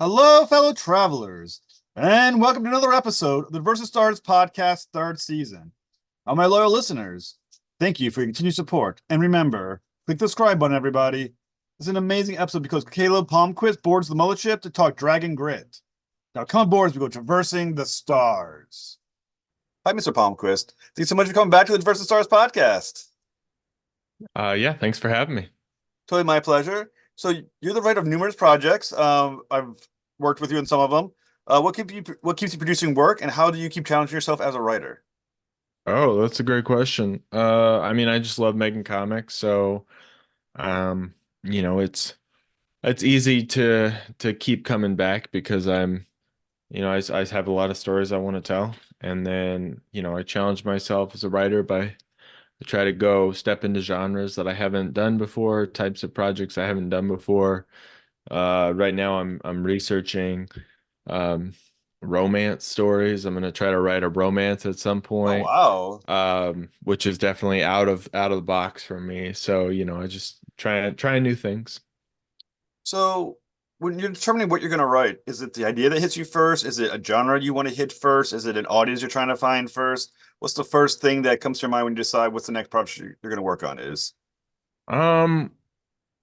Hello, fellow travelers, and welcome to another episode of the Versus Stars podcast third season. All my loyal listeners, thank you for your continued support. And remember, click the subscribe button, everybody. It's an amazing episode because Caleb Palmquist boards the mothership to talk Dragon Grit. Now come aboard as we go traversing the stars. Hi, Mr. Palmquist. Thank you so much for coming back to the Versus Stars podcast. Yeah, thanks for having me. Totally my pleasure. So you're the writer of numerous projects. I've worked with you in some of them. What keeps you producing work, and how do you keep challenging yourself as a writer? Oh, that's a great question. I mean, I just love making comics, so um, it's easy to keep coming back because I have a lot of stories I want to tell, and then I challenge myself as a writer by I try to go step into genres that I haven't done before, types of projects I haven't done before. Right now I'm researching um, romance stories. I'm gonna try to write a romance at some Oh, point, wow. which is definitely out of the box for me. So, I just try new things. So when you're determining what you're going to write, is it the idea that hits you first? Is it a genre you want to hit first? Is it an audience you're trying to find first? What's the first thing that comes to your mind when you decide what's the next project you're going to work on is? Um,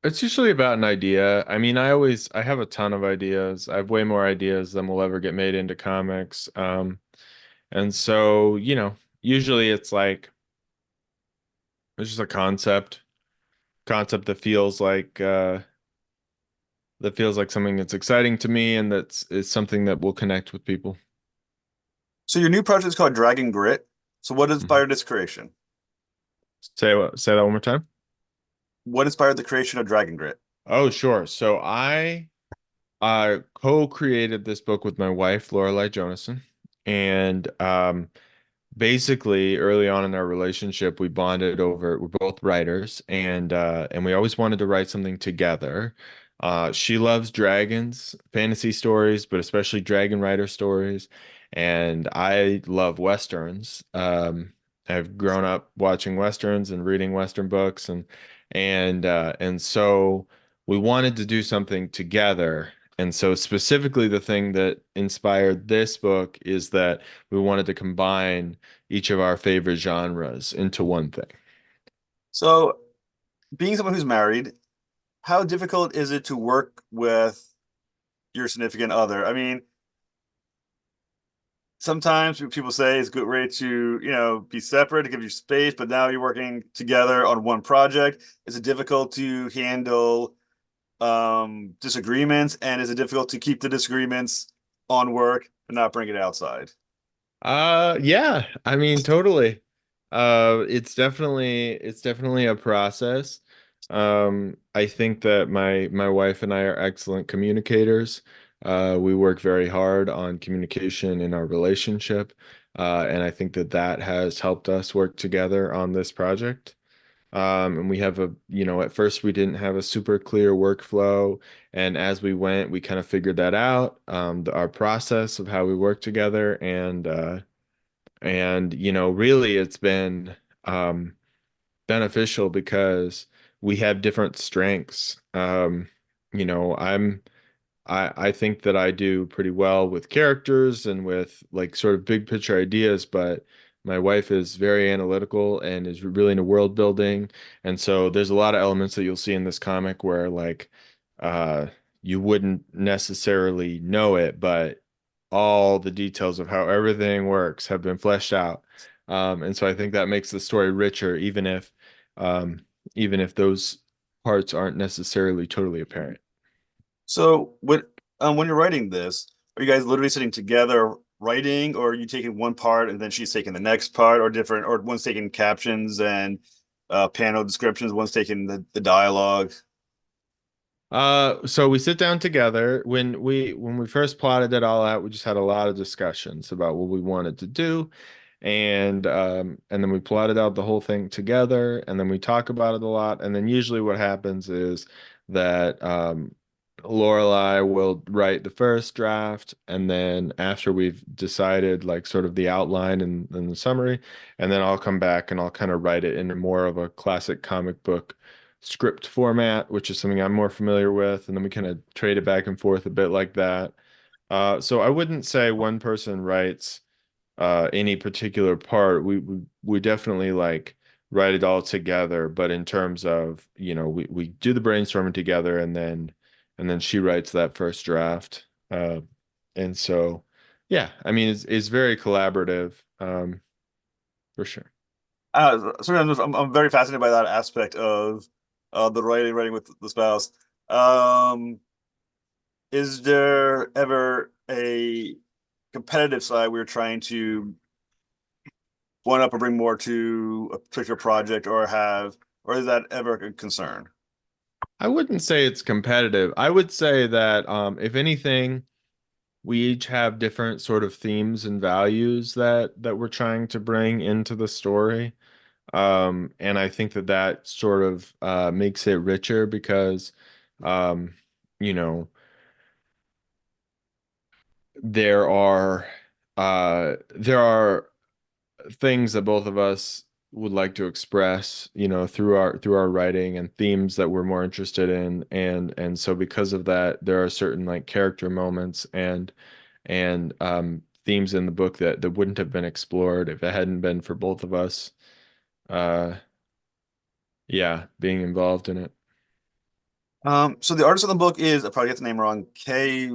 it's usually about an idea. I mean, I have a ton of ideas. I have way more ideas than will ever get made into comics. And so, usually it's like it's just a concept that feels like something that's exciting to me and that's is something that will connect with people. So your new project is called Dragon Grit. So what Mhm. inspired this creation? Say that one more time. What inspired the creation of Dragon Grit? Oh, sure. So I co-created this book with my wife, Lorelai Jonasson, and basically early on in our relationship, we bonded over we're both writers and we always wanted to write something together. She loves dragons, fantasy stories, but especially dragon rider stories, and I love westerns. I've grown up watching westerns and reading western books and so we wanted to do something together. And so specifically the thing that inspired this book is that we wanted to combine each of our favorite genres into one thing. So being someone who's married, how difficult is it to work with your significant other? I mean, sometimes people say it's a good way to, be separate to give you space, but now you're working together on one project. Is it difficult to handle disagreements? And is it difficult to keep the disagreements on work and not bring it outside? Yeah, I mean, totally. It's definitely a process. I think that my wife and I are excellent communicators. We work very hard on communication in our relationship, and I think that that has helped us work together on this project. And we have at first we didn't have a super clear workflow. And as we went, we kind of figured that out, our process of how we work together. And really it's been um, beneficial because we have different strengths. You know, I'm, I think that I do pretty well with characters and with like sort of big picture ideas, but my wife is very analytical and is really into world building. And so there's a lot of elements that you'll see in this comic where like uh you wouldn't necessarily know it, but all the details of how everything works have been fleshed out. And so I think that makes the story richer, um even if those parts aren't necessarily totally apparent. So when you're writing this, are you guys literally sitting together writing, or are you taking one part and then she's taking the next part, or different, or one's taking captions and panel descriptions, one's taking the dialogue? So we sit down together. When we first plotted it all out, we just had a lot of discussions about what we wanted to do, and then we plotted out the whole thing together, and then we talk about it a lot, and then usually what happens is that Lorelai will write the first draft, and then after we've decided like sort of the outline and the summary, and then I'll come back and I'll kind of write it in more of a classic comic book script format, which is something I'm more familiar with, and then we kind of trade it back and forth a bit like that. So I wouldn't say one person writes any particular part. We definitely like write it all together, but in terms of, we do the brainstorming together and then she writes that first draft. And so yeah, I mean it's very collaborative, for sure. I'm very fascinated by that aspect of the writing with the spouse. Um, is there ever a competitive side we're trying to one up or bring more to a particular project, or is that ever a concern? I wouldn't say it's competitive. I would say that if anything, we each have different sort of themes and values that we're trying to bring into the story. And I think that sort of makes it richer because, um, you know, there are things that both of us would like to express, through our writing and themes that we're more interested in, and so because of that, there are certain like character moments and themes in the book that wouldn't have been explored if it hadn't been for both of us, uh, yeah, being involved in it. So the artist of the book is, I probably get the name wrong, Kay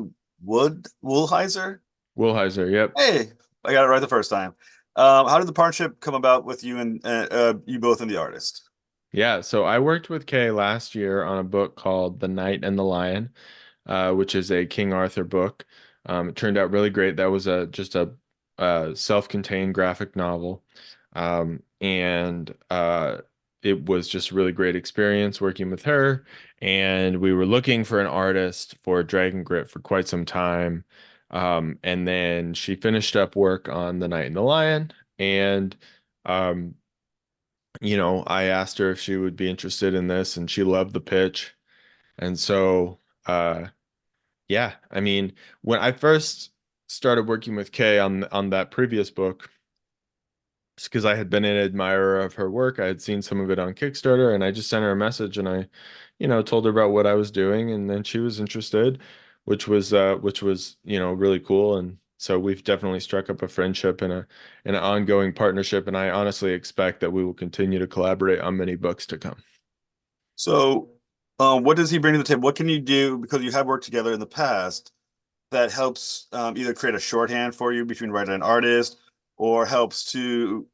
Woolheiser. Wilheiser, yep. Hey, I got it right the first time. How did the partnership come about with you and you both and the artist? Yeah, so I worked with Kay last year on a book called The Knight and the Lion, which is a King Arthur book. It turned out really great. That was a self-contained graphic novel, and it was just a really great experience working with her. And we were looking for an artist for Dragon Grit for quite some time, and then she finished up work on The Knight and the Lion, and um, I asked her if she would be interested in this, and she loved the pitch. And so, yeah, I mean, when I first started working with Kay on that previous book, just because I had been an admirer of her work, I had seen some of it on Kickstarter, and I just sent her a message and I told her about what I was doing, and then she was interested, which was really cool. And so we've definitely struck up a friendship and an ongoing partnership, and I honestly expect that we will continue to collaborate on many books to come. So, what does he bring to the table? What can you do because you have worked together in the past that helps either create a shorthand for you between writer and artist, or helps to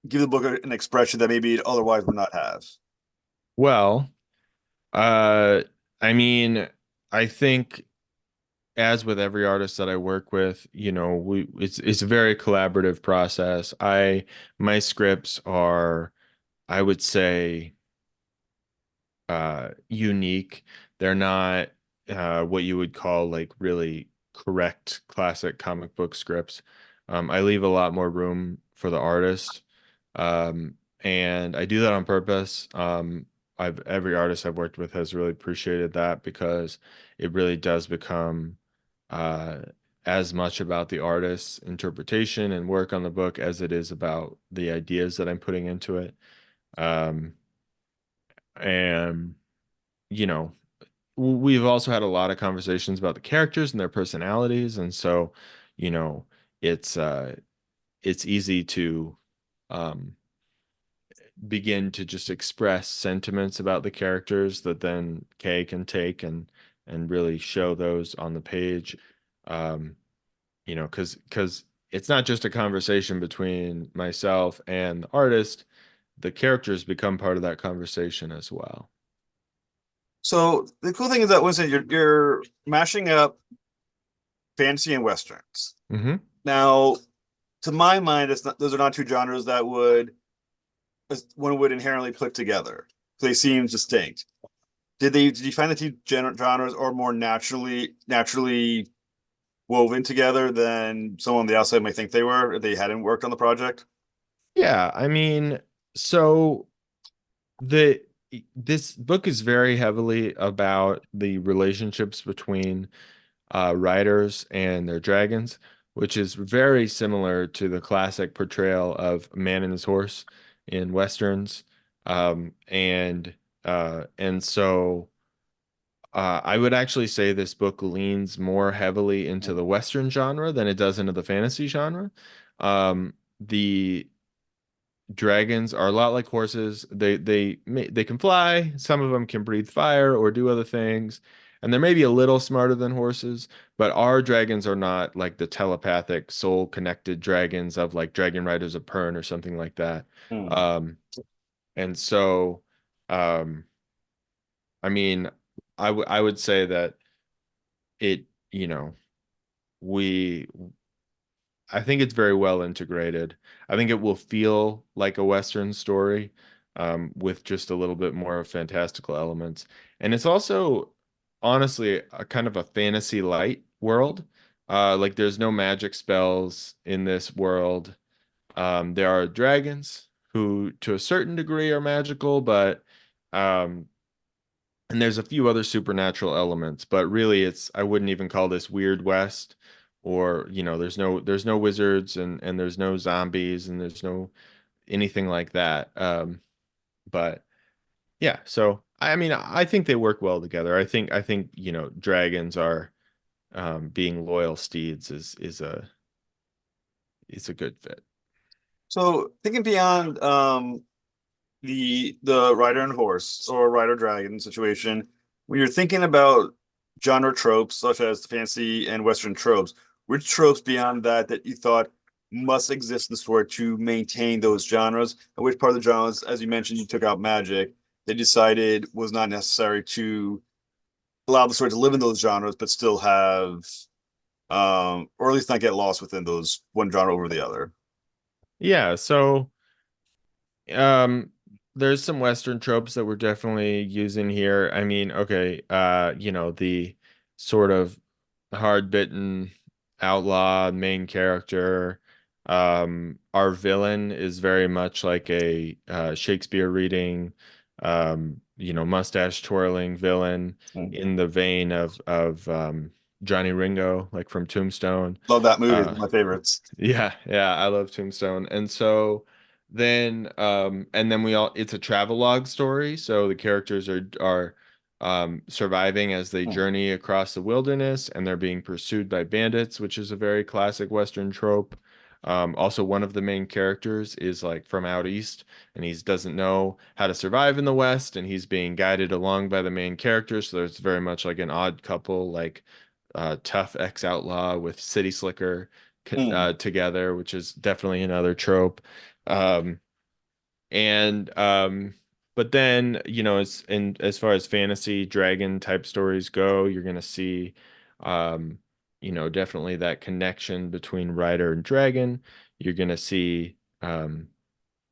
give the book an expression that maybe it otherwise would not have? Well, uh, I mean, I think as with every artist that I work with, it's a very collaborative process. My scripts are, I would say, unique. They're not what you would call like really correct classic comic book scripts. I leave a lot more room for the artist. And I do that on purpose. Every artist I've worked with has really appreciated that because it really does become uh, as much about the artist's interpretation and work on the book as it is about the ideas that I'm putting into it. Um, and you know, we've also had a lot of conversations about the characters and their personalities, and so, you know, it's uh it's easy to um begin to just express sentiments about the characters that then Kay can take and really show those on the page. Um, because it's not just a conversation between myself and the artist, the characters become part of that conversation as well. So the cool thing is that Winston, you're mashing up fantasy and westerns. Hmm. Now, to my mind, those are not two genres that one would inherently put together. They seem distinct. Did you find the two genres are more naturally woven together than someone on the outside might think they were if they hadn't worked on the project? Yeah, I mean, so the this book is very heavily about the relationships between riders and their dragons, which is very similar to the classic portrayal of a man and his horse in westerns. And And so I would actually say this book leans more heavily into the Western genre than it does into the fantasy genre. The dragons are a lot like horses. They can fly. Some of them can breathe fire or do other things, and they're maybe a little smarter than horses. But our dragons are not like the telepathic, soul-connected dragons of like Dragon Riders of Pern or something like that. Hmm. Um, and so, um, I mean, I would say that it, we I think it's very well integrated. I think it will feel like a Western story, with just a little bit more of fantastical elements. And it's also, honestly, a kind of a fantasy light world. Like there's no magic spells in this world. There are dragons who, to a certain degree, are magical, but um, and there's a few other supernatural elements, but really I wouldn't even call this Weird West, or there's no wizards, and there's no zombies, and there's no anything like that. But yeah, so I mean, I think they work well together. I think dragons are, being loyal steeds is a good fit. So thinking beyond the rider and horse or rider dragon situation, when you're thinking about genre tropes such as fantasy and Western tropes, which tropes beyond that you thought must exist in the story to maintain those genres, and which part of the genres, as you mentioned, you took out magic, they decided was not necessary to allow the story to live in those genres, but still have, or at least not get lost within those one genre over the other. Yeah, so Um, there's some Western tropes that we're definitely using here. I mean, okay, the sort of hard-bitten outlaw main character. Our villain is very much like a Shakespeare reading, mustache twirling villain Mm. in the vein of Johnny Ringo, like from Tombstone. Love that movie, it's Uh, one of my favorites. yeah, yeah, I love Tombstone. And so then it's a travelogue story. So the characters are surviving as they Mm. journey across the wilderness, and they're being pursued by bandits, which is a very classic Western trope. Also, one of the main characters is like from out east, and he doesn't know how to survive in the West, and he's being guided along by the main character. So there's very much like an odd couple, like tough ex-outlaw with city slicker Mm. together, which is definitely another trope. Um, and but then, as far as fantasy dragon type stories go, you're gonna see, um, definitely that connection between rider and dragon. You're gonna see a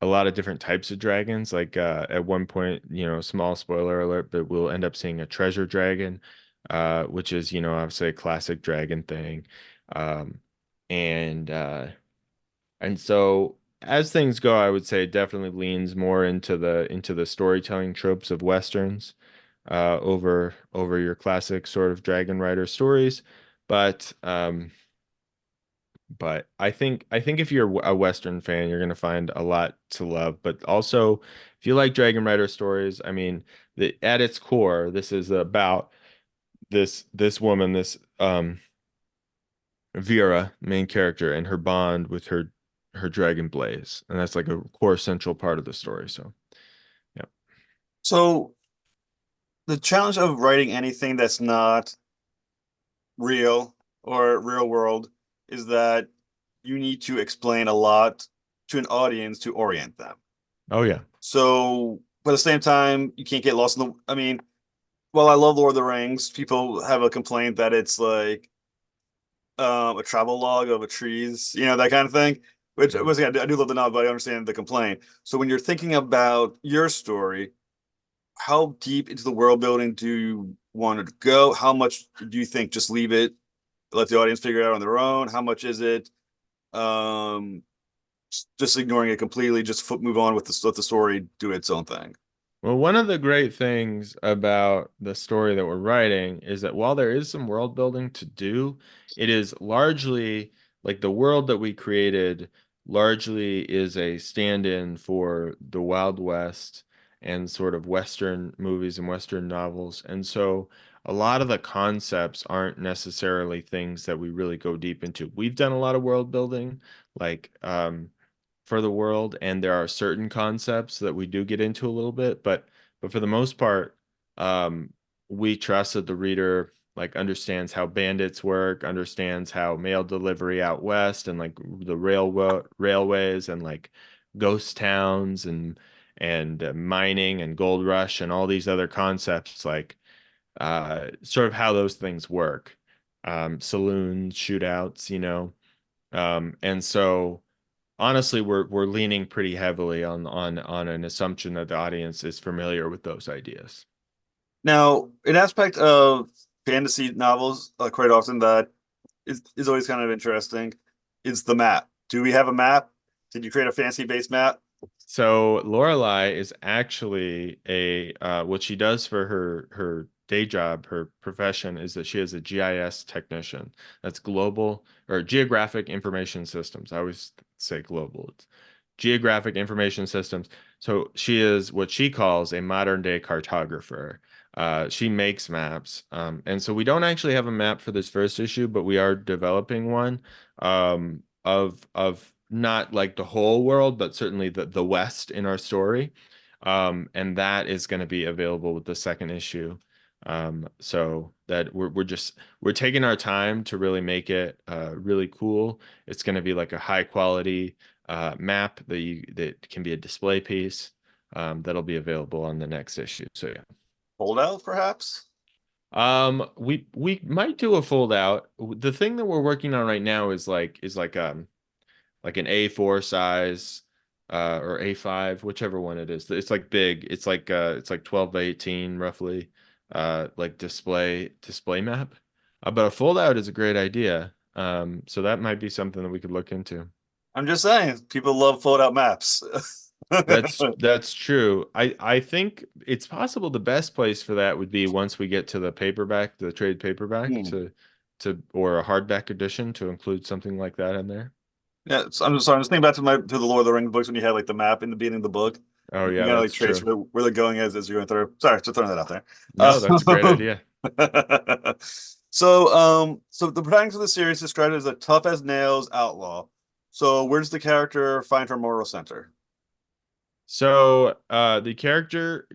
lot of different types of dragons. Like at one point, small spoiler alert, but we'll end up seeing a treasure dragon, which is, obviously a classic dragon thing. Um, and and so as things go, I would say it definitely leans more into the storytelling tropes of Westerns, over your classic sort of dragon rider stories. But but I think if you're a Western fan, you're gonna find a lot to love. But also, if you like Dragon Rider stories, I mean, at its core, this is about this woman, this Vera, main character, and her bond with her dragon Blaze, and that's like a core central part of the story. So yeah. So the challenge of writing anything that's not real or real world is that you need to explain a lot to an audience to orient them. Oh yeah. So, but at the same time, you can't get lost in the. I mean, well, I love Lord of the Rings. People have a complaint that it's like a travel log of a trees, that kind of thing. Which Mhm. once again, I do love the novel, but I understand the complaint. So when you're thinking about your story, how deep into the world building do you want to go? How much do you think just leave it, let the audience figure it out on their own? How much is it um just ignoring it completely, just move on with let the story do its own thing? Well, one of the great things about the story that we're writing is that while there is some world building to do, it is largely like the world that we created largely is a stand-in for the Wild West and sort of Western movies and Western novels. And so a lot of the concepts aren't necessarily things that we really go deep into. We've done a lot of world building, like for the world, and there are certain concepts that we do get into a little bit, but for the most part, um, we trust that the reader like understands how bandits work, understands how mail delivery out west and like the railways and like ghost towns and mining and gold rush and all these other concepts like sort of how those things work. Saloons, shootouts, and so honestly, we're leaning pretty heavily on an assumption that the audience is familiar with those ideas. Now, an aspect of fantasy novels, quite often that is always kind of interesting, is the map. Do we have a map? Did you create a fantasy-based map? So Lorelai is actually a what she does for her day job, her profession is that she is a GIS technician. That's global or geographic information systems. I always say global. It's geographic information systems. So she is what she calls a modern day cartographer. She makes maps. And so we don't actually have a map for this first issue, but we are developing one of not like the whole world, but certainly the West in our story. And that is going to be available with the second issue. So that we're taking our time to really make it really cool. It's going to be like a high quality map that can be a display piece that'll be available on the next issue. So yeah. Holdout, perhaps? We might do a fold out. The thing that we're working on right now is like an A4 size or A5, whichever one it is. It's like big. It's like 12 by 18 roughly like display map. But a fold out is a great idea. So that might be something that we could look into. I'm just saying, people love fold-out maps. That's true. I think it's possible the best place for that would be once we get to the paperback, the trade paperback Hmm. to or a hardback edition to include something like that in there. Yeah, so I'm just sorry. I'm just thinking back to the Lord of the Rings books when you had like the map in the beginning of the book. Oh You yeah, gotta like that's trace true. where they're going as you're going through. Sorry, just throwing that out there. No, that's a great idea. So the protagonist of the series described as a tough as nails outlaw. So where does the character find her moral center? So the character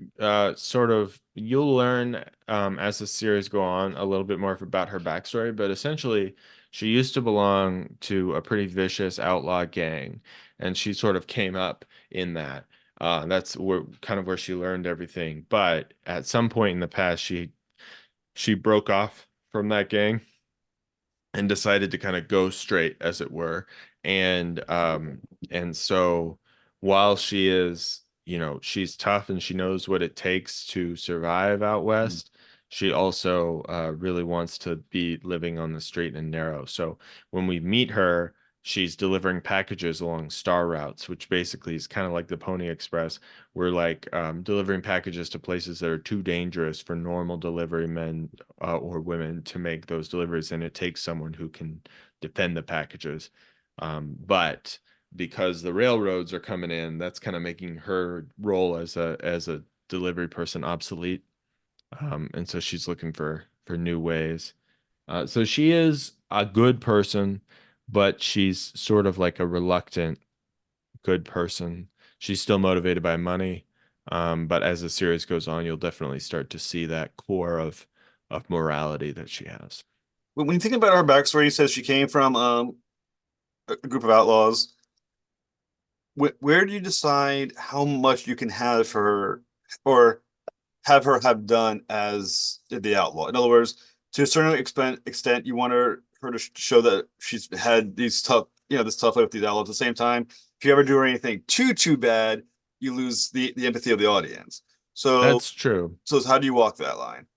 sort of you'll learn as the series go on a little bit more about her backstory, but essentially she used to belong to a pretty vicious outlaw gang, and she sort of came up in that. That's where kind of where she learned everything. But at some point in the past, she broke off from that gang and decided to kind of go straight, as it were. And so while she is, she's tough and she knows what it takes to survive out west, she also really wants to be living on the straight and narrow. So when we meet her, she's delivering packages along star routes, which basically is kind of like the Pony Express. We're like delivering packages to places that are too dangerous for normal delivery men or women to make those deliveries, and it takes someone who can defend the packages. But because the railroads are coming in, that's kind of making her role as a delivery person obsolete. And so she's looking for new ways. So she is a good person, but she's sort of like a reluctant good person. She's still motivated by money. But as the series goes on, you'll definitely start to see that core of morality that she has. When you think about her backstory, you says she came from a group of outlaws. Where do you decide how much you can have for her, or have her have done as the outlaw? In other words, to a certain extent, you want her to show that she's had these tough, this tough life with these outlaws. At the same time, if you ever do anything too bad, you lose the empathy of the audience. So, That's true. so how do you walk that line?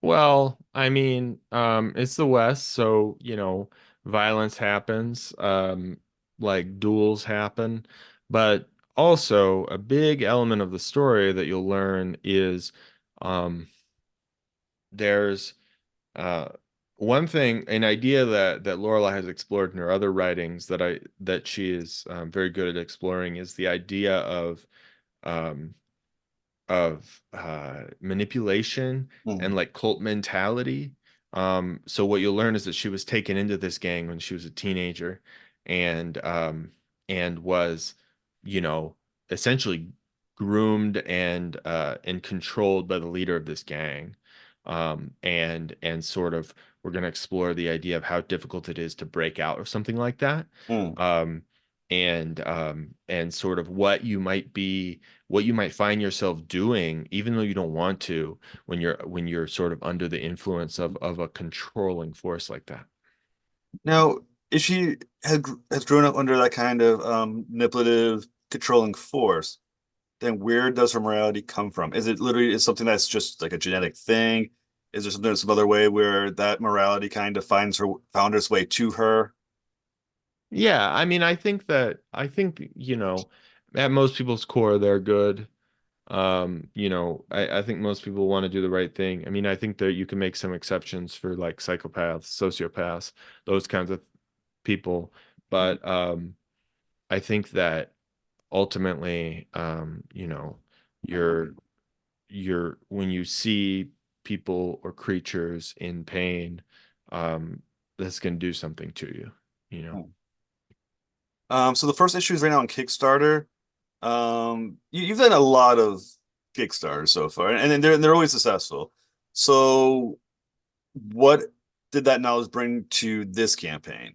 Well, I mean, it's the West, so, violence happens, like duels happen, but also a big element of the story that you'll learn is um, there's uh, one thing, an idea that Lorelai has explored in her other writings that she is very good at exploring is the idea of um, manipulation and Mm, like cult mentality. So what you'll learn is that she was taken into this gang when she was a teenager, and was, you know, essentially groomed and controlled by the leader of this gang. And sort of we're going to explore the idea of how difficult it is to break out of something like that. mm. Um, and sort of what you might find yourself doing, even though you don't want to, when you're sort of under the influence of a controlling force like that. Now, if she has grown up under that kind of manipulative, controlling force, then where does her morality come from? Is it literally is something that's just like a genetic thing? Is there something some other way where that morality kind of found its way to her? Yeah, I mean, I think, you know, at most people's core, they're good. I think most people want to do the right thing. I mean, I think that you can make some exceptions for like psychopaths, sociopaths, those kinds of people. But I think that ultimately, you're when you see people or creatures in pain, um, this can do something to you, you know. So the first issue is right now on Kickstarter. You've done a lot of Kickstarters so far, and then they're always successful. So what did that knowledge bring to this campaign?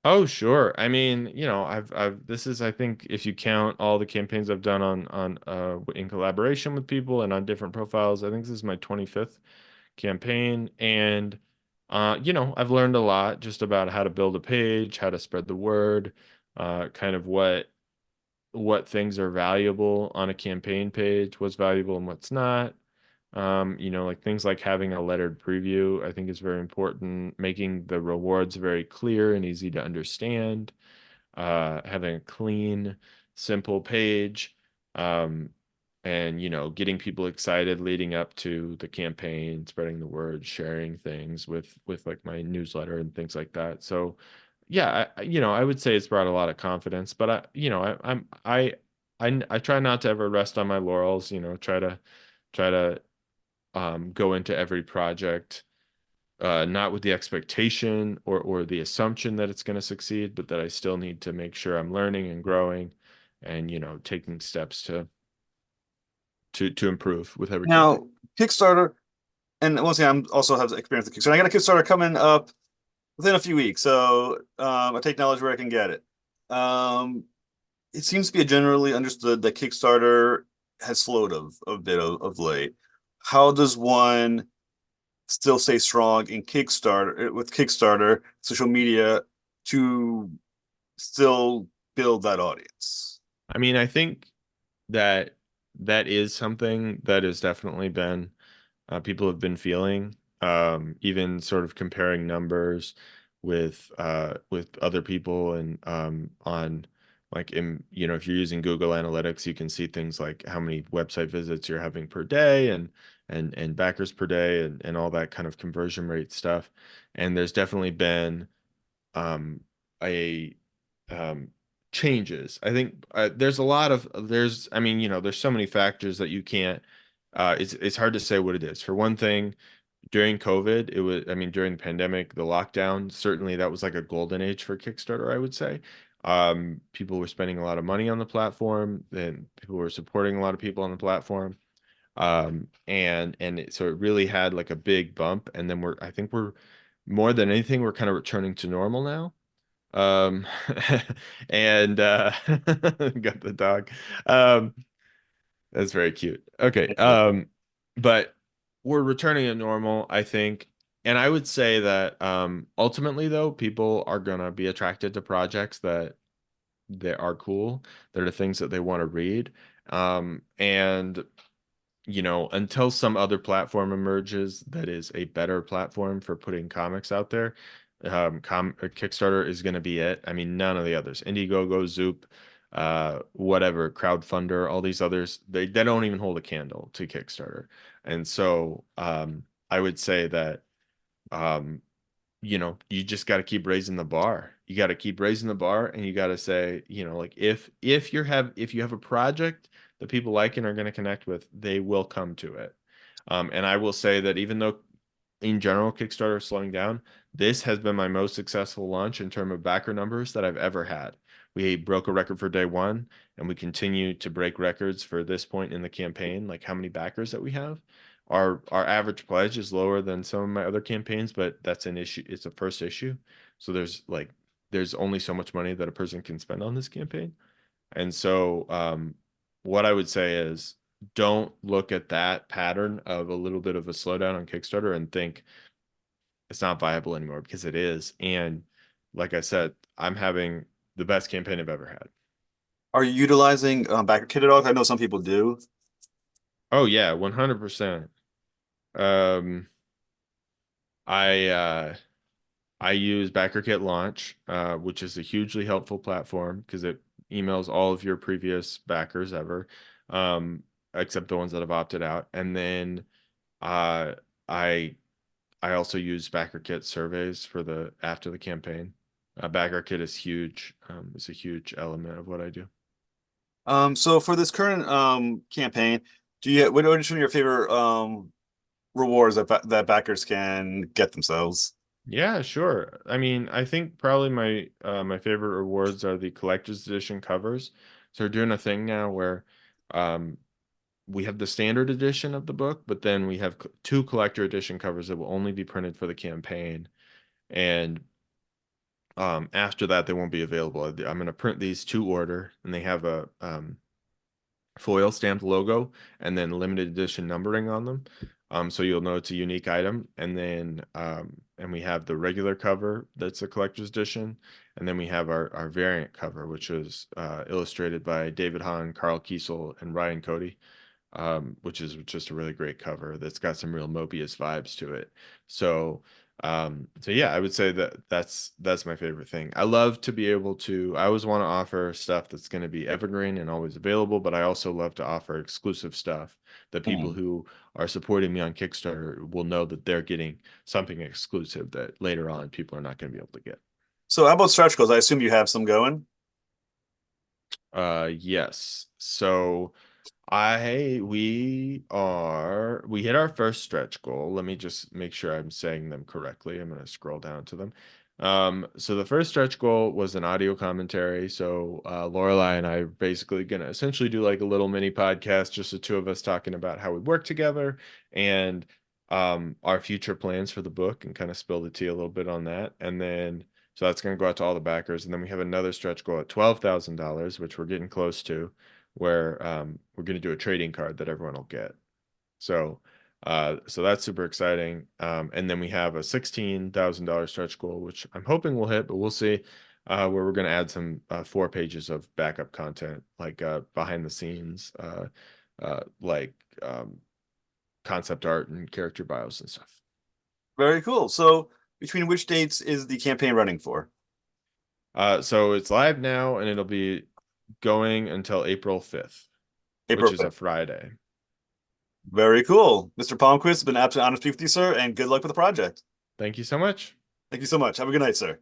Oh, sure. I mean, I've this is I think if you count all the campaigns I've done on in collaboration with people and on different profiles, I think this is my 25th campaign. And I've learned a lot just about how to build a page, how to spread the word, kind of what things are valuable on a campaign page, what's valuable and what's not. Like things like having a lettered preview, I think is very important, making the rewards very clear and easy to understand, having a clean, simple page, um, and getting people excited leading up to the campaign, spreading the word, sharing things with like my newsletter and things like that. So, yeah, I would say it's brought a lot of confidence, but I try not to ever rest on my laurels. Try to go into every project not with the expectation or the assumption that it's going to succeed, but that I still need to make sure I'm learning and growing and taking steps to improve with every campaign. Now, Kickstarter, and once again, I'm also have experience with Kickstarter. I got a Kickstarter coming up within a few weeks, so I take knowledge where I can get it. Um, it seems to be generally understood that Kickstarter has slowed a bit of late. How does one still stay strong in Kickstarter with Kickstarter, social media to still build that audience? I mean, I think that that is something that has definitely been people have been feeling, even sort of comparing numbers with other people and on like if you're using Google Analytics, you can see things like how many website visits you're having per day and backers per day and all that kind of conversion rate stuff. And there's definitely been um, a um, changes. I think there's a lot of there's I mean, there's so many factors that you can't it's hard to say what it is. For one thing, during COVID, it was I mean, during the pandemic, the lockdown, certainly that was like a golden age for Kickstarter, I would say. People were spending a lot of money on the platform, and people were supporting a lot of people on the platform. So it really had like a big bump, and then I think we're more than anything, we're kind of returning to normal now. Um, and got the dog. Um, that's very cute. Okay. But we're returning to normal, I think. And I would say that ultimately though, people are gonna be attracted to projects that are cool, that are things that they want to read. And until some other platform emerges that is a better platform for putting comics out there, Kickstarter is going to be it. I mean, none of the others, Indiegogo, Zoop, whatever, Crowdfunder, all these others, they don't even hold a candle to Kickstarter. And so, I would say that, um, you just got to keep raising the bar. You got to keep raising the bar, and you got to say, like if you have a project that people like and are going to connect with, they will come to it. And I will say that even though in general Kickstarter is slowing down, this has been my most successful launch in terms of backer numbers that I've ever had. We broke a record for day one, and we continue to break records for this point in the campaign, like how many backers that we have. Our average pledge is lower than some of my other campaigns, but that's an issue. It's a first issue. So there's only so much money that a person can spend on this campaign. And so what I would say is don't look at that pattern of a little bit of a slowdown on Kickstarter and think it's not viable anymore, because it is. And like I said, I'm having the best campaign I've ever had. Are you utilizing backer kit at all? I know some people do. Oh yeah, 100%. Um, I I use BackerKit Launch, which is a hugely helpful platform because it emails all of your previous backers ever, um, except the ones that have opted out. And then uh, I I also use BackerKit surveys for the after the campaign. BackerKit is huge. It's a huge element of what I do. So for this current campaign, what are some of your favorite rewards that backers can get themselves? Yeah, sure. I mean, I think probably my favorite rewards are the collector's edition covers. So we're doing a thing now where um, we have the standard edition of the book, but then we have two collector edition covers that will only be printed for the campaign. And after that, they won't be available. I'm going to print these to order, and they have a foil stamped logo and then limited edition numbering on them. So you'll know it's a unique item. And then and we have the regular cover that's a collector's edition. And then we have our variant cover, which was illustrated by David Hahn, Carl Kiesel, and Ryan Cody, which is just a really great cover that's got some real Mobius vibes to it. So yeah, I would say that that's my favorite thing. I love to be able to, I always want to offer stuff that's going to be evergreen and always available, but I also love to offer exclusive stuff that people Hmm. who are supporting me on Kickstarter will know that they're getting something exclusive that later on people are not going to be able to get. So how about stretch goals? I assume you have some going. Yes. So we hit our first stretch goal. Let me just make sure I'm saying them correctly. I'm going to scroll down to them. So the first stretch goal was an audio commentary. So Lorelai and I are basically going to essentially do like a little mini podcast, just the two of us talking about how we work together and our future plans for the book, and kind of spill the tea a little bit on that. And then so that's going to go out to all the backers. And then we have another stretch goal at $12,000, which we're getting close to, where we're going to do a trading card that everyone will get. So that's super exciting. And then we have a $16,000 stretch goal, which I'm hoping we'll hit, but we'll see. Where we're going to add some 4 pages of backup content, like behind the scenes, like concept art and character bios and stuff. Very cool. So between which dates is the campaign running for? So it's live now, and it'll be going until April 5th, April which is a 5th. Friday. Very cool. Mr. Palmquist, it's been an absolute honor to speak with you, sir, and good luck with the project. Thank you so much. Thank you so much. Have a good night, sir.